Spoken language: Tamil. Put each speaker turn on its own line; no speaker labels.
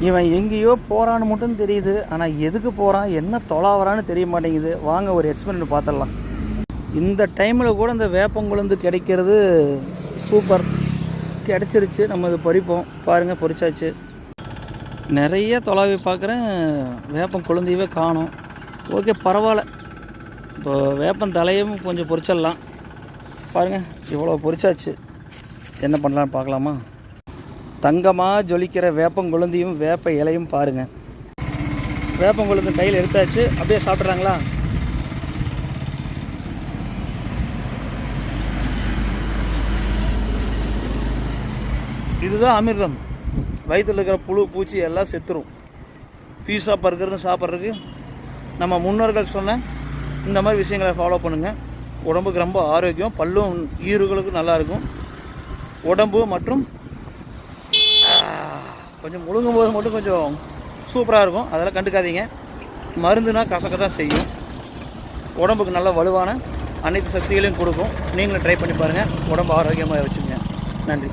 இவன் எங்கேயோ போகிறான்னு மட்டும் தெரியுது, ஆனால் எதுக்கு போகிறான் என்ன தொலாவறான்னு தெரிய மாட்டேங்குது. வாங்க ஒரு எக்ஸ்பெரிமெண்ட் பார்த்துடலாம். இந்த டைமில் கூட இந்த வேப்பங்குழுந்து கிடைக்கிறது சூப்பர். கிடச்சிருச்சு, நம்ம இது பறிப்போம். பாருங்கள், பொறிச்சாச்சு. நிறைய தொலாவி பார்க்குறேன், வேப்பம் கொழுந்தையவே காணும். ஓகே, பரவாயில்ல. இப்போ வேப்பம் தலையும் கொஞ்சம் பொரிச்சிடலாம். பாருங்கள், இவ்வளோ பொரிச்சாச்சு. என்ன பண்ணலான்னு பார்க்கலாமா? தங்கமாக ஜொலிக்கிற வேப்பங்குழுந்தையும் வேப்ப இலையும் பாருங்கள். வேப்பங்குழுந்து கையில் எடுத்தாச்சு. அப்படியே சாப்பிட்றாங்களா? இதுதான் அமிர்தம். வயிற்றில் இருக்கிற புழு பூச்சி எல்லாம் செத்துரும். பீஸா பர்கர்னு சாப்பிட்றதுக்கு நம்ம முன்னோர்கள் சொன்ன இந்த மாதிரி விஷயங்களை ஃபாலோ பண்ணுங்கள். உடம்புக்கு ரொம்ப ஆரோக்கியம், பல்லும் ஈறுகளுக்கும் நல்லாயிருக்கும். உடம்பு மற்றும் கொஞ்சம் முழுங்கும் போது மட்டும் கொஞ்சம் சூப்பராக இருக்கும். அதெல்லாம் கண்டுக்காதீங்க. மருந்துனா கசக்க தான் செய்யும். உடம்புக்கு நல்ல வலுவான அனைத்து சக்திகளையும் கொடுக்கும். நீங்களும் ட்ரை பண்ணி பாருங்கள். உடம்பு ஆரோக்கியமாக வச்சுங்க. நன்றி.